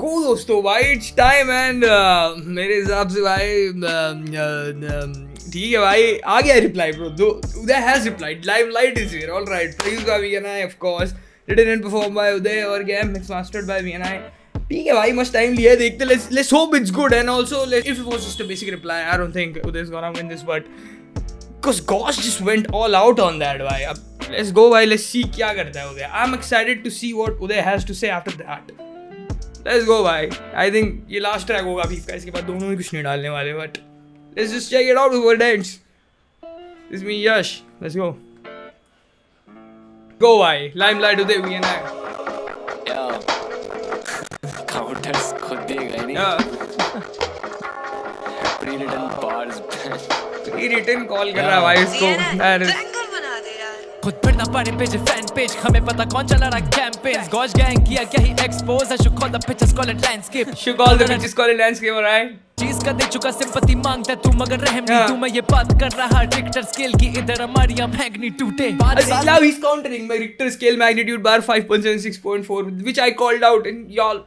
गो दोस्तों भाई, it's time and मेरे हिसाब से भाई ठीक है भाई, आ गया reply bro. Uday has replied. Limelight is here. All right, produced by VNI of course, written and performed by Uday और game mix mastered by VNI. ठीक है भाई, मस्त टाइम लिया है, देखते. Let's hope it's good. And also if it was just a basic reply, I don't think Uday's gonna win this, but because Gosh just went all out on that भाई. अब let's go भाई, let's see क्या करता है उदय. I'm excited to see what Uday has to say after that. Let's go भाई. I think ये last track होगा beef का, इसके बाद दोनों ही कुछ नहीं डालने वाले, but let's just check it out before it ends. This is me Yash. Let's go. Go भाई. Limelight Uday VNI. काउंटर्स खुद देगा नहीं. Pre-written bars. प्री-रिटन कॉल कर रहा है भाई इसको. खुद पर ना पाने पेज फैन पेज, हमें पता कौन चला रहा कैंपेन्स. गॉश गैंग किया क्या ही expose. I should call the pictures call it landscape. Should call the bitches call it landscape, alright? चीज का दे चुका सिंपैथी मांगता तू मगर रहम नहीं. तू मैं ये बात कर रहा रिक्टर स्केल की, इधर हमारी magnitude Now he's countering my Richter scale magnitude bar 5.76.4, which I called out, and y'all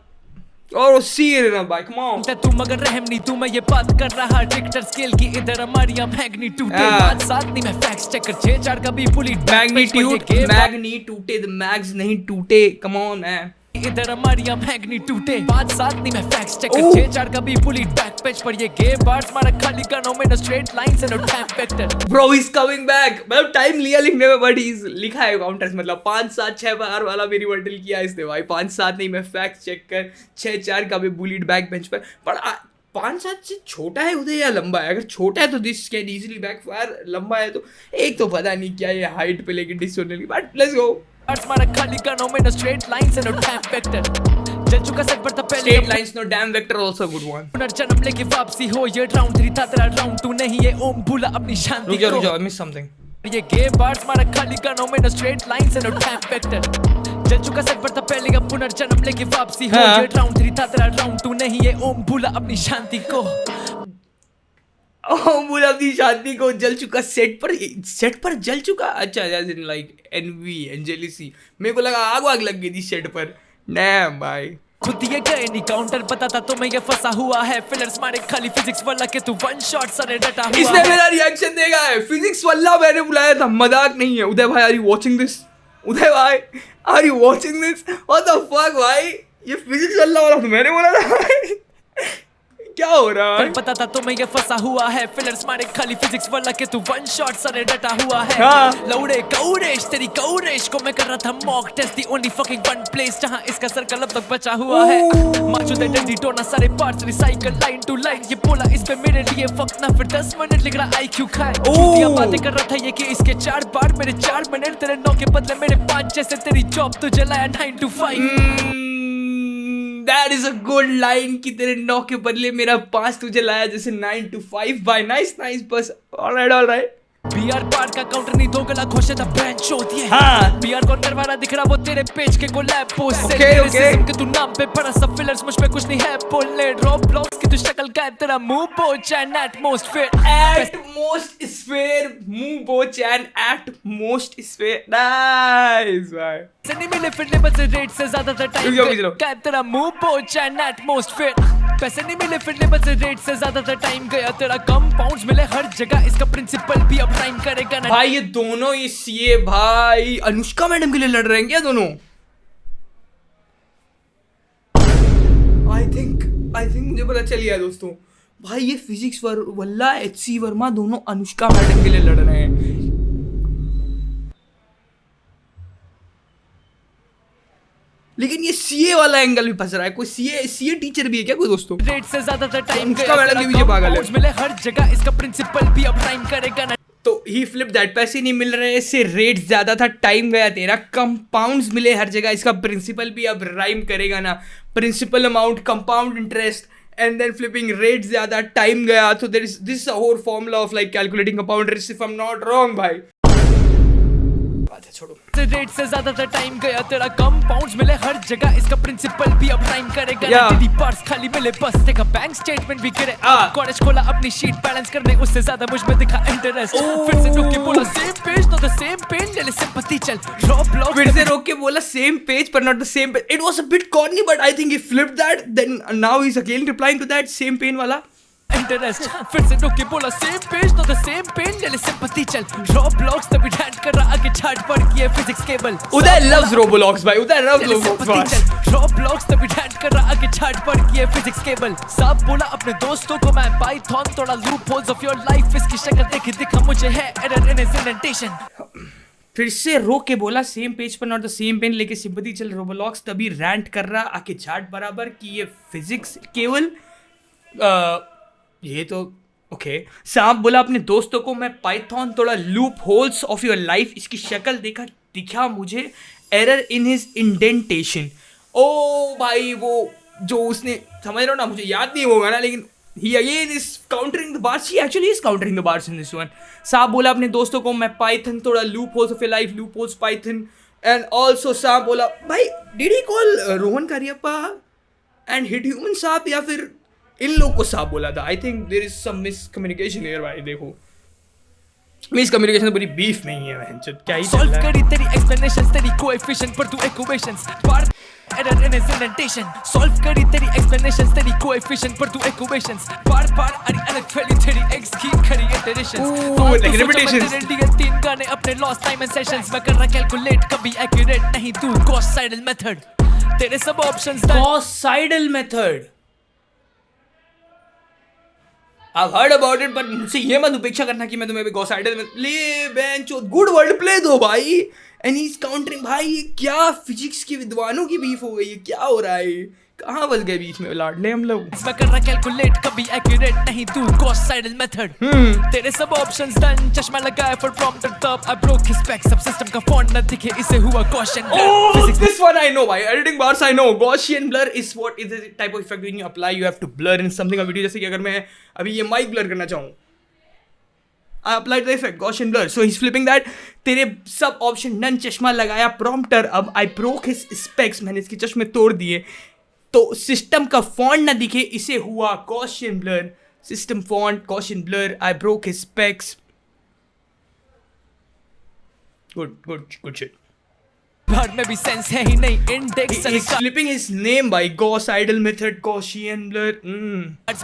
oh see it now bhai, come on. तू मगर रहम नहीं. तू मैं ये बात कर रहा रिक्टर स्केल की, इधर हमारी मैग्नीट्यूड. बात साथ नहीं, मैं फैक्ट्स चेक कर 6-4 का भी पुली magnitude the mags नहीं टूटे. Come on man. इधर हमारी मैग्नीट्यूड. बात साथ नहीं, मैं फैक्ट्स चेक कर 6-4 का भी पुली बैक पेज पर ये गे बार्स मारा खाली कानों में, no straight lines and no time vector. Bro he's coming back. मतलब टाइम लिया लिखने में, बट he's लिखा है काउंटर्स. मतलब 5-7-6 बार वाला मेरी वर्टल किया इसने भाई. 5-7 नहीं, मैं फैक्ट चेक कर 6-4 का भी बुलीड बैक बेंच पर. 5-7 से छोटा है उदय या लंबा है? अगर छोटा है तो दिस कैन इजीली बैकफायर, लंबा है तो एक तो पता नहीं क्या ये हाइट पे लेके डिसोनल. But let's go. मारा खाली कानों में, no straight lines and no time vector. चल चुका सेट पर था पहले. Straight lines no damn vector also good one. पुनर्जन्म लेके वापसी हो. ये राउंड 3 था तेरा राउंड 2 नहीं. ये ओम भूला अपनी शांति को. रुक जा, I missed something. ये गे बार्स मारा खाली कानों में, no straight lines and no time vector. चल चुका सेट पर था पहले. अब पुनर्जन्म लेके वापसी हो. ये राउंड 3 था तेरा राउंड 2 नहीं. ये ओम भूला अपनी शांति को. ओम भूला अपनी शांति को. जल चुका सेट पर जल चुका. अच्छा लाइक एनवी एंजेलिसी. मेरे को लगा आग लग गई थी सेट पर. डैम भाई. खुद दिए गए नहीं काउंटर, पता था तो मैं ये फंसा हुआ है. फिलर्स मारे खाली फिजिक्स वाला के तू वन शॉट सरे डटा हुआ. इसने मेरा रिएक्शन देखा है. फिजिक्स वाला मैंने बुलाया था, मजाक नहीं है. उदय भाई are you watching this? Uday भाई are you watching this? What the fuck भाई, ये फिजिक्स वाला तो मैंने बोला था भाई. क्या हो रहा है? पता था तो मैं ये फंसा हुआ है. फिलर्स मारे खाली फिजिक्स वाला के तू वन शॉट सरे डटा हुआ है. लौड़े कौरेश तेरी कौरेश को मैं कर रहा था mock test. The only fucking one place जहां इसका सर्कल अब तक बचा हुआ है. मौजूद है डंडी टोना सारे parts recycle line to line. ये बोला इस पे मेरे लिए फक ना, फिर 10 मिनट लिख रहा IQ खाए. झूठिया बातें कर रहा था ये कि इसके 4 बार मेरे 4 मिनट, तेरे 9 के बदले मेरे 5 जैसे. तेरी जॉब तो जलाया 9 to 5. That is a good line कि तेरे 9 के बदले मेरा 5 तुझे लाया जैसे 9 to 5 भाई. नाइस बस. ऑलराइट. बीआर पार का काउंटर नहीं, दो गला घोषे था ब्रांड शो दिए. बीआर कॉर्नर वाला दिख रहा वो तेरे पेज के कोलैब पोस्ट से. सिस्टम के तू नाम पे पड़ा सब फिलर्स, मुझ पे कुछ नहीं है बोलने. ड्रॉप ब्लॉक्स की तू शक्ल का है, तेरा मुंह बोच एंड एट मोस्ट फेयर मुंह बोच and at most sphere. Nice भाई. से नहीं मिले फिर बस रेट से ज्यादा था टाइम का, तेरा मुंह बोच एंड एट मोस्ट फेयर. पैसे नहीं मिले फिर बस रेट से ज्यादा था टाइम गया. तेरा कंपाउंड्स मिले हर जगह, इसका प्रिंसिपल भी अब टाइम करेगा ना भाई. ये दोनों ये सीए भाई अनुष्का मैडम के लिए लड़ रहे हैं क्या दोनों? आई थिंक मुझे पता चल गया दोस्तों भाई. ये फिजिक्स वल्ला HC वर्मा दोनों अनुष्का मैडम के लिए लड़ रहे हैं. लेकिन ये सीए वाला एंगल भी फंस रहा है. कोई सीए टीचर भी है क्या कोई दोस्तों? रेट से ज्यादा था टाइम उसका मैडम भी मुझे पागल है. मिले हर जगह, इसका प्रिंसिपल भी अब टाइम करेगा ना. तो ही फ्लिप दैट. पैसे नहीं मिल रहे इससे, रेट ज्यादा था टाइम गया तेरा. कंपाउंड्स मिले हर जगह, इसका प्रिंसिपल भी अब राइम करेगा ना. Principal amount compound interest and then flipping rate ज्यादा टाइम गया. तो there is this whole formula of like calculating compound interest if I am not wrong भाई. बात है, छोड़ो। रेट से ज्यादा टाइम गया तेरा, कंपाउंड्स मिले हर जगह, इसका प्रिंसिपल भी अब टाइम करेगा। तेरी पर्स खाली मिले बस, देखा बैंक स्टेटमेंट भी करे। कॉलेज खोला अपनी शीट बैलेंस करने, उससे ज्यादा मुझ में दिखा इंटरेस्ट। फिर से रोक के बोला same page not the same pen, ले ले सिंपैथी चल ड्रॉप लॉक। फिर से रोक के बोला सेम पेज पर not the same page. It was a bit corny but I think he flipped that, then now he is again replying to that same pen वाला इंटरेस्ट। फिर से रोक के बोला same page not the same pen, ले ले sympathy चल drop blocks, तभी डैट कर रहा आगे चार्ट पढ़ के फिजिक्स केबल। उदय लव्स रोबोलॉक्स भाई, उदय लव्स रोबोलॉक्स। ड्रॉप ब्लॉक्स तभी डैट कर रहा आगे चार्ट पढ़ के फिजिक्स केबल। सब बोला अपने दोस्तों को मैं पाइथन, थोड़ा loopholes of your life, इसकी शक्ल देखे दिखा मुझे है एरर इन हिज इंडेंटेशन। फिर से रोक के बोला सेम पेज पर नॉट द सेम पेन, लेके सिंपैथी चल रोबोलॉक्स, तभी रैंट कर रहा आके चार्ट बराबर कि ये फिजिक्स केवल ये तो ओके। सांप बोला अपने दोस्तों को मैं पाइथन, थोड़ा loopholes of your life, इसकी शक्ल दिखा मुझे एरर इन हिज इंडेंटेशन। ओ भाई वो जो उसने, समझ रहे हो ना, मुझे याद नहीं होगा ना, लेकिन he again is countering the bars. He actually is countering the bars in this one. सांप बोला अपने दोस्तों को मैं पाइथन, थोड़ा loopholes of your life, loopholes Python. And also सांप बोला भाई did he call Rohan Kariappa and hit human सांप, या फिर इन लोग को सांप बोला था? I think there is some miscommunication here भाई। देखो मिसकम्युनिकेशन तो पूरी बीफ में ही है बहन, क्या ही सॉल्व करी तेरी एक्सप्लेनेशंस, तेरी कोएफिशिएंट पर तू equations bar error in his indentation. Solve करी तेरी एक्सप्लेनेशंस, तेरी कोएफिशिएंट पर तू इक्वेशंस बार बार अलग वैल्यू तेरी एक्स की खरी इटरेशंस। like repetitions. तीन गाने अपने लॉस्ट टाइम एंड सेशंस में कर रहा कैलकुलेट, कभी एक्यूरेट नहीं तू गॉस साइडल मेथड, तेरे सब options Gauss Seidel method. I've heard about it, but मुझसे ये मत उपेक्षा करना कि मैं तुम्हें भी गॉसाइडल में ले बेंचो, गुड वर्ड प्ले दो भाई। एंड ही इज काउंटरिंग भाई, ये क्या फिजिक्स के विद्वानों की बीफ हो गई है, क्या हो रहा है, कहाँ फंस गए बीच में लाडले हम लोग। इसमें कर रहा कैलकुलेट, कभी एक्यूरेट नहीं तू गॉसाइडल मेथड, तेरे सब ऑप्शंस डन, चश्मा लगाया फॉर प्रॉम्प्टर तब आई ब्रोक हिज स्पेक, सब सिस्टम का फॉन्ट न दिखे इसे हुआ Gaussian blur. This one I know भाई, editing bars I know. Gaussian blur is what is the type of effect when you apply, you have to blur in something a video। जैसे कि अगर मैं अभी ये माइक ब्लर करना चाहूँ, I applied the effect Gaussian blur, so he's flipping that। तेरे सब ऑप्शन नन, चश्मा लगाया प्रॉम्प्टर, अब I broke his specs, मैंने इसके चश्मे तोड़ दिए तो सिस्टम का फॉन्ट ना दिखे इसे हुआ Gaussian blur। System font Gaussian blur, I broke his specs। good shit। बार में भी सेंस है ही नहीं, index He's flipping his name by Gauss-Seidel method, Gaussian blur।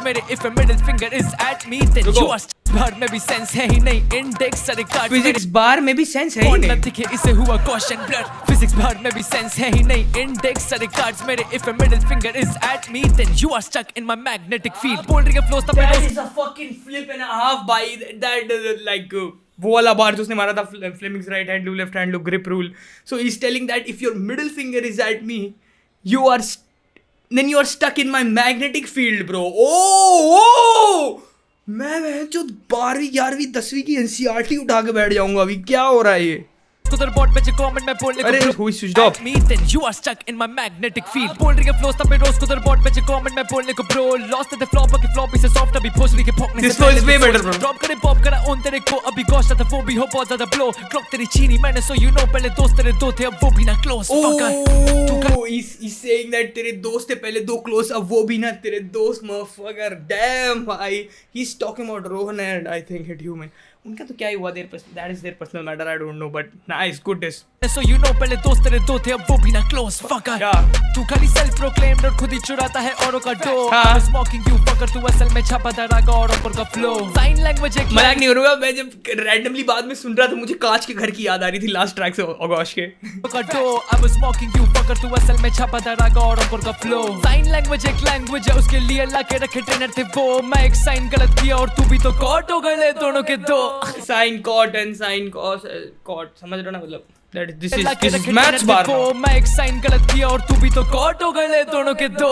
मेरे if a middle finger is at me then you are बार में भी sense है ही नहीं, index सारे कार्ड फिजिक्स बार में भी सेंस है ही नहीं, दिखे इसे हुआ Gaussian blur। फिजिक्स बार में भी सेंस है ही नहीं, इंडेक्स सारे कार्ड्स मेरे if a middle finger is at me then you are stuck in my magnetic field। बोल रही है फ्लोस तब that is a fucking flip and a half by that like वो वाला बार जो उसने मारा था, Fleming's right hand rule, left hand rule, grip rule। So he's telling that if your middle finger is at me, then you are stuck in my magnetic field, bro। Oh! मैं जो 12वीं 11वीं 10वीं की NCERT उठा के बैठ जाऊंगा अभी, क्या हो रहा है ये? कुदर बॉट पे कमेंट में बोलने को अरे who is switched off? me then you are stuck in my magnetic field। बोल रही है फ्लोस तब पे रोज कुदर बॉट पे कमेंट में बोलने को ब्रो लॉस्ट द फ्लॉप के फ्लॉप से सॉफ्ट अभी पोस्ट के पॉकने This flow is way better, bro। Drop करे पॉप करा ऑन तेरे को अभी गॉश था वो भी हो बहुत ज्यादा ब्लो क्लॉक तेरी चीनी मैंने सो यू नो पहले दोस्त तेरे दो थे अब वो भी ना close. Oh, he's saying that तेरे दोस्त थे पहले दो क्लोज, अब वो भी ना तेरे दोस्त, motherfucker। Damn भाई, he's talking about Rohan and I think Hit Human। उनका तो क्या ही हुआ, that is their personal matter, I don't know, but nice, good this। So you know पहले दोस्त तेरे दो थे अब वो भी ना क्लोज fucker। तू खाली सेल्फ प्रोक्लेम्ड और खुद ही चुराता है औरों का dough. I was mocking you fucker, तू असल में छापा धड़ाका और ऊपर का फ्लो। साइन लैंग्वेज एक मजाक नहीं हो रहा, मैं जब रैंडमली बाद में सुन रहा था मुझे कांच के घर की याद आ रही थी लास्ट ट्रैक से ऑगस्ट के। I was mocking you fucker, तू असल में छापा धड़ाका और ऊपर का फ्लो। साइन लैंग्वेज एक लैंग्वेज है, उसके लिए ला के रखे ट्रेनर थे वो। मैं एक साइन गलत किया और तू भी तो कॉट हो गए दोनों के दो। Sign caught and sign caught, समझ रहे हो ना, मतलब this is maths bar। मैं एक साइन गलत किया और तू भी तो कॉट हो गए दोनों के दो।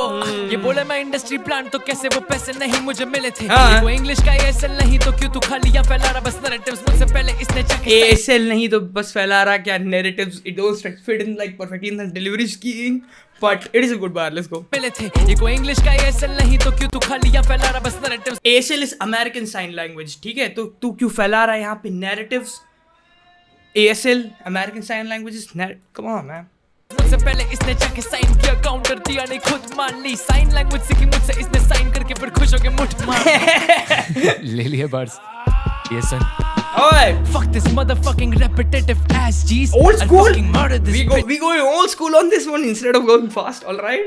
ये बोले मैं इंडस्ट्री प्लांट तो कैसे वो पैसे नहीं मुझे मिले थे। वो इंग्लिश का ASL नहीं तो क्यों तू खाली या फैला रहा बस नैरेटिव्स मुझसे पहले इसने ASL नहीं तो बस फैला रहा क्या narratives, it don't fit in like perfectly in the delivery scheme, but it is a good bar, let's go। मिले थे ये कोई इंग्लिश का ASL नहीं तो क्यों तू खाली या फैला रहा बस narratives. ASL is American Sign Language, ठीक है, तो तू क्यों फैला रहा है यहाँ पे narratives? ASL, American Sign Languages, come on man. मुझसे पहले इसने जाके साइन किया, काउंटर दिया नहीं खुद मान ली, साइन लैंग्वेज सीखी मुझसे इसने, साइन करके फिर खुश होके मुठ मार ले लिए बर्ड्स ये सुन। Alright, Fuck this motherfucking repetitive ass G's. old I'll school. fucking murder this bitch. We going old school on this one instead of going fast. All right.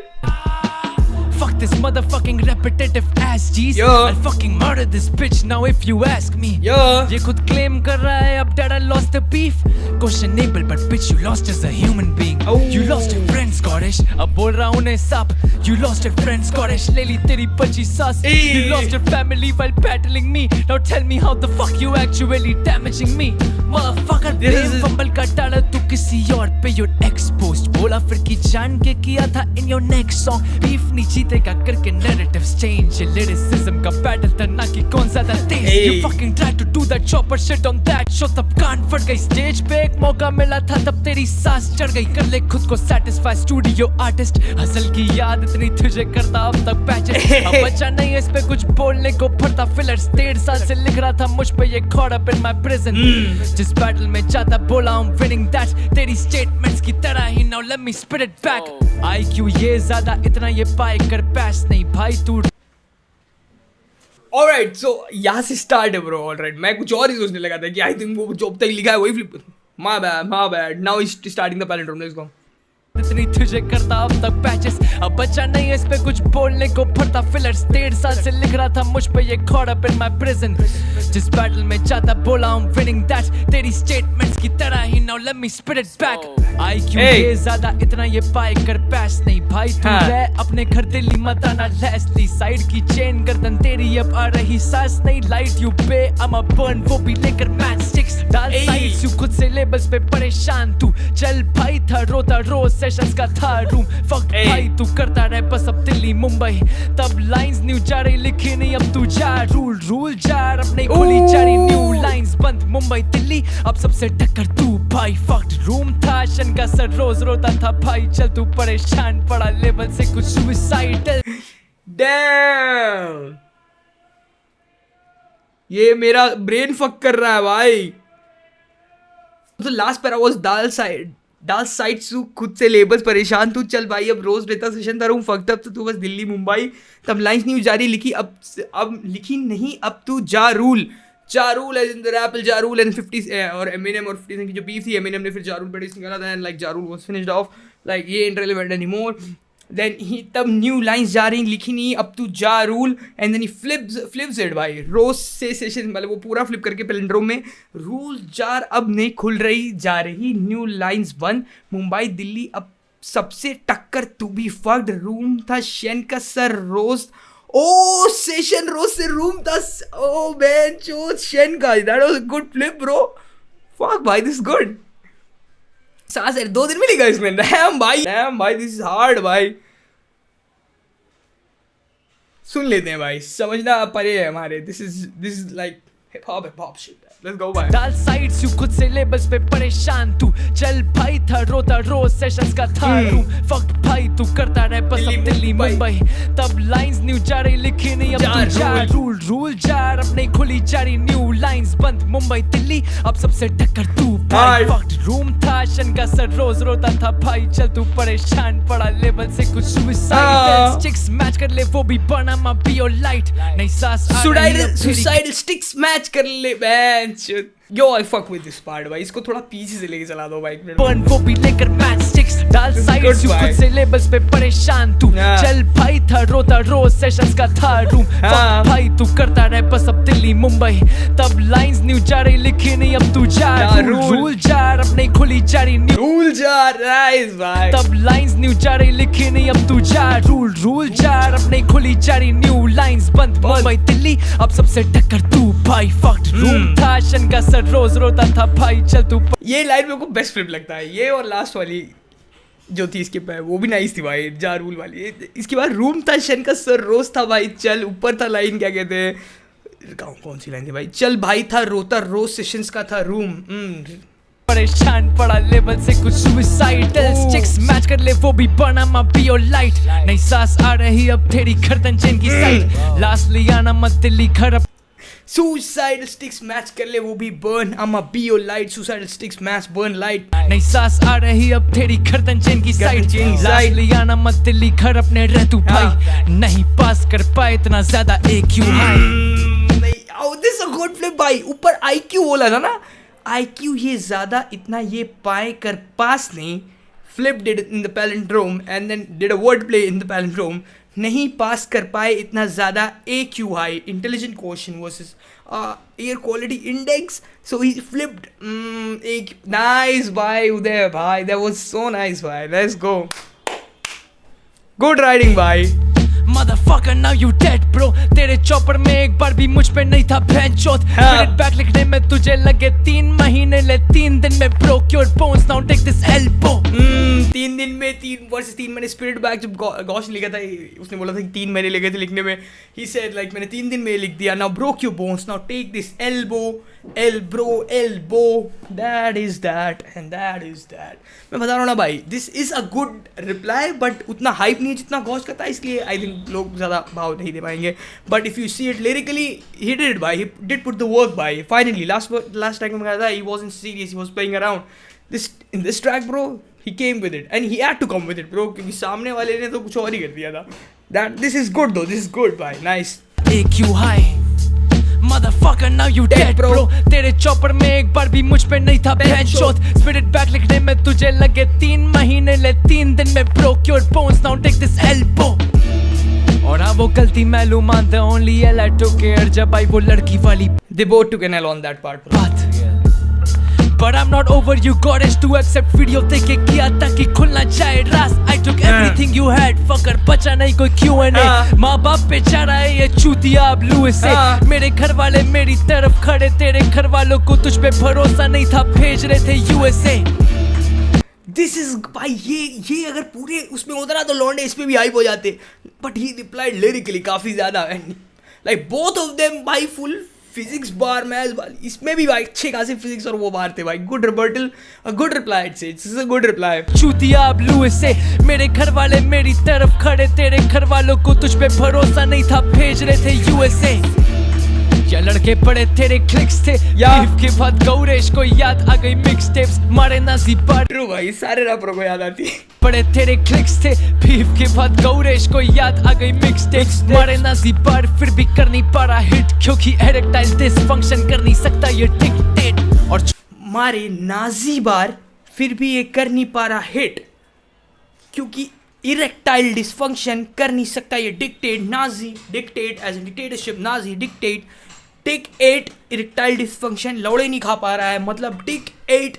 Fuck this motherfucking repetitive ass G's. Yeah. I'll fucking murder this bitch now if you ask me. Yeah. ये खुद claim कर रहा है अब that I lost the beef. Questionable but bitch you lost as a human being. Oh. You lost your friend Scottish. अब बोल रहा हूँ उन्हें shop. You lost your friend Scottish. ले ली तेरी बची सास. Hey. You lost your family while battling me. Now tell me how the fuck you actually damaging me. Motherfucker blame fumble का डाला तू किसी और पे you're exposed. बोला फिर की जान के किया था in your next song. Beef नहीं जीतेगा करके narratives change. ये lyricism का battle था ना कि कौन ज़्यादा तेज. Hey. You fucking tried to do that chopper shit on that show तब कान फट गई. Stage पे एक मौका मिला था तब तेरी सांस चढ़ गई. कर ले खुद को satisfy studio artist. हसल की याद इतनी तुझे करता अब तक patches. अब बचा नहीं इस पे कुछ बोलने को फरता fillers. 1.5 साल से लिख रहा था मुझ पे ये caught up in my prison. जिस battle में जाता बोला I'm winning that. तेरी statements की तरह ही now let me spit it back. IQ ये ज़्यादा इतना ये पाए कर pass नहीं भाई तू. Alright, so यहाँ से start है bro. Alright, मैं कुछ और ही सोचने लगा था कि I think वो जो अब तक लिखा है वही flip. My bad. Now he's starting the palindrome. Let's go. इतनी तुझे करता अब तक पैचेस. अब बचा नहीं इस पे कुछ बोलने को फरता fillers. 1.5 साल से लिख रहा था मुझ पे ये caught up in my prison. जिस battle में जाता बोला I'm winning that. तेरी statements की तरह ही now let me spit it back. IQ ये ज़्यादा इतना ये पाए कर pass नहीं भाई तू रह अपने घर दिल्ली मत आना लैसली. साइड की चेन गर्दन तेरी अब आ रही सांस नहीं. लाइट यू पे I'm a burn वो भी लेकर मैच स्टिक्स. डाल साइड्स यू खुद से लेबल्स पे परेशान तू. चल भाई था रोता रोज सेशंस का था रूम. फक भाई तू करता रहे बस अब दिल्ली मुंबई. तब लाइंस न्यू जा रही लिखी नहीं अब तू जा. रूल जा अपने खुली जा रही न्यू लाइंस बंद मुंबई दिल्ली अब सबसे टक्कर तू भाई. फक्ड रूम था शन का सर रोज रोता था भाई. चल तू परेशान पड़ा लेवल से कुछ सुसाइडल. Damn. ये मेरा ब्रेन फक कर रहा है भाई. तो लास्ट पैरा वाज डाल साइड तू खुद से लेबल्स परेशान तू. चल भाई अब रोज रहता सेशन था रूम फक्ड अप. तो तू बस दिल्ली मुंबई. तब लाइंस न्यू जारी लिखी अब लिखी नहीं अब तू Ja Rule as in the रैपल जा रूल एंड 50 और एमिनेम और 50 की जो बीफ थी एमिनेम ने फिर जा रूल पे निकाला था एंड लाइक जा rule was finished of like ये इनरिलेवेंट एनीमोर. देन ही तब न्यू लाइंस जा रही लिखी नहीं अब तू Ja Rule and then he flips it भाई. रोज से सेशन मतलब वो पूरा फ्लिप करके पैलिंड्रोम में रूल जार अब नहीं खुल रही जा रही न्यू लाइंस बंद मुंबई दिल्ली अब सबसे टक्कर तू भी फक्ड. रूम था शेन का सर रोज. ओ सेशन रोज से रूम था. ओ मैन चो शेन का that was a good flip bro. Fuck भाई दिस गुड. सांस 2 दिन में लिखा इसमें. डैम भाई दिस इज हार्ड भाई. सुन लेते हैं भाई समझना परे है हमारे. This is like hip hop shit. Let's go भाई. डाल साइड्स यू खुद से लेबल्स पे परेशान तू. चल भाई था रोता रोज सेशंस का था रूम. फक भाई तू करता रहे बस अब दिल्ली मुंबई. तब लाइंस न्यू जा रही लिखी नहीं अब तू जा. रूल जा अपने खुली जा रही न्यू लाइंस बंद मुंबई दिल्ली अब सबसे टक्कर तू भाई. फक्ड रूम था शन का सर रोज रोता था भाई. चल तू परेशान पड़ा लेवल से कुछ सुसाइडल स्टिक्स मैच कर ले वो भी बना मा बी और लाइट नहीं सांस. सुसाइडल स्टिक्स मैच कर ले man. Yo, I fuck with this part भाई. इसको थोड़ा पीछे से लेके चला दो भाई. बर्न वो भी लेकर मैच स्टिक्स. डाल साइड्स यू खुद से लेबल्स पे परेशान तू. चल भाई था रोता रोज सेशंस का था रूम. फक भाई तू करता रहे बस अब दिल्ली मुंबई. तब लाइंस न्यू जा रही लिखी नहीं अब तू जा. रूल जा अपने खुली जा रही न्यू रूल जा नाइस भाई. तब लाइंस न्यू जा रही लिखी नहीं अब तू जा. रूल जा अपने खुली जा रही न्यू लाइंस बंद मुंबई दिल्ली अब सबसे टक्कर तू भाई. फक्ड रूम था शन का सर रोज रोता था भाई. चल तू ये लाइन मेरे को बेस्ट फ्लिप लगता है. ये और लास्ट वाली जो थी इसके पे वो भी नाइस थी भाई. जा रूल वाली. इसके बाद रूम था शन का सर रोज था भाई. चल ऊपर था लाइन क्या कहते हैं कौन सी लाइन थी भाई. चल भाई था रोता रोज सेशंस का था रूम. परेशान पड़ा लेवल से कुछ सुसाइडल स्टिक्स मैच कर ले वो भी बना मा बी और लाइट नहीं सांस आ रही अब तेरी गर्दन चेन की साइड. लास्ट लियाना मत दिल्ली खरब. सुसाइडल स्टिक्स मैच कर ले वो भी बर्न, अमा be your light, suicidal sticks match burn light. नहीं सांस आ रही अब तेरी गर्दन चेन की साइड, लास्ट लियाना मत दिल्ली घर अपने रह तू भाई, नहीं पास कर पाए इतना ज्यादा AQ हाई। नहीं, oh, this is a good flip भाई, ऊपर IQ बोला था ना, IQ ये ज्यादा इतना ये पाए कर पास नहीं, flip did it in the palindrome and then did a word play in the palindrome, नहीं पास कर पाए इतना ज़्यादा AQ high, intelligent quotient versus air quality index, so he flipped AQ. Nice bhai Uday bhai, that was so nice bhai, let's go, good riding bhai. Motherfucker now you dead bro, तेरे chopper में एक बार भी मुझ पे नहीं था भैंचोद, spirit back लिखने में तुझे लगे 3 महीने ले 3 दिन में broke your bones, now take this elbow। 3 दिन में 3 वर्सेस 3 महीने स्पिरिट बैक, जब गॉश ने लिखा था उसने बोला था कि 3 महीने लगे थे लिखने में, he said like मैंने 3 दिन में लिख दिया, now broke your bones, now take this elbow, elbow, that is that and that is that। मैं बता रहा हूँ ना भाई, this is a good reply but उतना hype नहीं है जितना गॉश का था, इसलिए I think लोग ज़्यादा भाव नहीं दे पाएंगे, but if you see it lyrically he did it भाई, he did put the work भाई, finally last track में कहा था he wasn't serious, he was playing around, in this track bro he came with it and he had to come with it bro, क्योंकि सामने वाले ने तो कुछ और ही कर दिया था। This is good though, this is good भाई, nice। AQ high Motherfucker now you dead bro, तेरे चॉपर में एक बार भी मुझ पे नहीं था भैंचोद, स्पिरिट बैक लिखने में तुझे लगे 3 महीने ले 3 दिन में broke your bones, now take this elbow। और हाँ वो गलती मैं लूँ मानते, only L I took care जब आई वो लड़की वाली They both took an L on that part bro। बात। But I'm not over you goddess to accept video देख के किया ताकि खुलना जाए रास, I took everything you had fucker, बचा नहीं कोई Q&A, माँ बाप पे जा रहा है ये चूतिया अब लुए से, मेरे घर वाले मेरी तरफ खड़े, तेरे घर वालों को तुझ पे भरोसा नहीं था, भेज रहे थे USA। This is भाई ये अगर पूरे उसमें होता ना तो लॉन्डे इस पे भी हाइप हो जाते, but he replied lyrically काफी ज्यादा, and like both of them भाई full फिजिक्स बार मैथ्स बार, इसमें भी भाई अच्छे खासे फिजिक्स और वो बार थे भाई, good rebuttal, a good reply, it's a good reply. चूतिया अब लुए से, मेरे घर वाले मेरी तरफ खड़े, तेरे घर वालों को तुझ पे भरोसा नहीं था, भेज रहे थे USA। या लड़के पड़े तेरे क्लिक्स थे, बीफ के बाद गौरेश को याद आ गई मिक्स टेप्स, मारे नाजी पर ट्रू भाई, सारे रैपरों को याद आती है। पड़े तेरे क्लिक्स थे, बीफ के बाद गौरेश को याद आ गई मिक्स टेप्स, मारे नाजी पर फिर भी कर नहीं पा रहा हिट, क्योंकि इरेक्टाइल डिसफंक्शन कर नहीं सकता ये डिक्टेट। और मारे नाजी बार फिर भी ये कर नहीं पा रहा हिट, क्योंकि इरेक्टाइल डिसफंक्शन कर नहीं सकता ये dictate. Nazi dictate as a dictatorship, Nazi dictate टिक 8 इरेक्टाइल डिसफंक्शन, लौड़े नहीं खा पा रहा है, मतलब टिक 8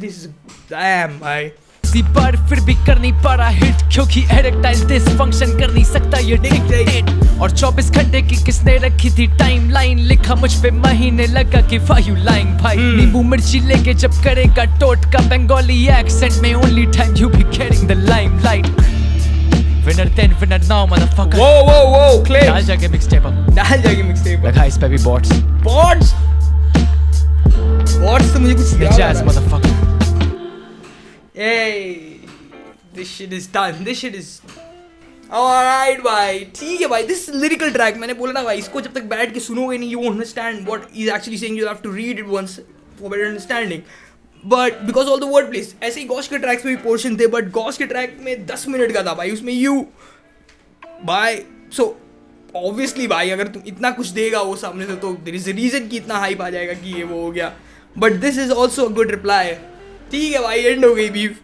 दिस डैम भाई, पर फिर भी कर नहीं पा रहा हिट, क्योंकि इरेक्टाइल डिसफंक्शन कर नहीं सकता ये डिक्टेट। और 24 घंटे की किसने रखी थी टाइमलाइन, लिखा मुझ पे महीने लगा कि why you lying भाई, नींबू मिर्ची लेके जब करेगा टोट का बंगाली एक्सेंट में, only time you be getting the limelight। Winner then winner now motherfucker। Whoa Clay, डाल जाके mixtape अब, डाल जाके mixtape लगा इस पे भी bots तो मुझे कुछ याद आ jazz रहा है। motherfucker। Hey, this shit is done, this shit is alright भाई, ठीक है भाई। दिस लिरिकल ट्रैक मैंने बोला ना भाई, इसको जब तक बैठ के सुनोगे नहीं, you won't understand what he's actually saying, you have to read it once for better understanding। But because all the word plays, ऐसे ही गॉश के ट्रैक्स में भी पोर्शन थे, बट गॉश के ट्रैक में 10 मिनट का था भाई, उसमें यू भाई, सो ऑब्वियसली भाई अगर तुम इतना कुछ देगा वो सामने से, तो देयर इज अ रीजन कि इतना हाइप आ जाएगा कि ये वो हो गया, but this is also a good reply. ठीक है भाई, एंड हो गई बीफ।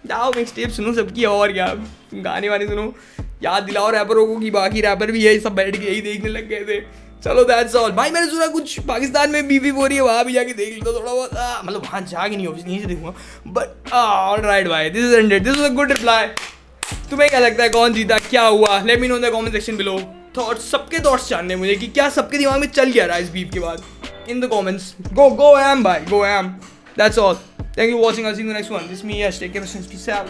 जाओ मिक्स टेप सुनो सबकी, और क्या गाने वाने सुनो, याद दिलाओ रैपरों को कि बाकी रैपर भी यही सब बैठ के यही देखने लग गए थे। चलो दैट्स ऑल भाई। मैंने सुना कुछ पाकिस्तान में बीफी हो रही है, वहाँ भी जाके देख लो थोड़ा बहुत, मतलब वहाँ जाके नहीं ऑब्वियसली नहीं से देखूंगा, बट ऑलराइट भाई, this is ended, this was a good reply. तुम्हें क्या लगता है कौन जीता, क्या हुआ? Let me know in the comment section below. Thoughts, सबके थॉट्स जानने मुझे कि क्या सबके दिमाग में चल गया रहा इस बीफ के बाद, in the comments. Go em भाई, go em. That's all, thank you for watching, I will see you next one. This me Yash, take care, peace out.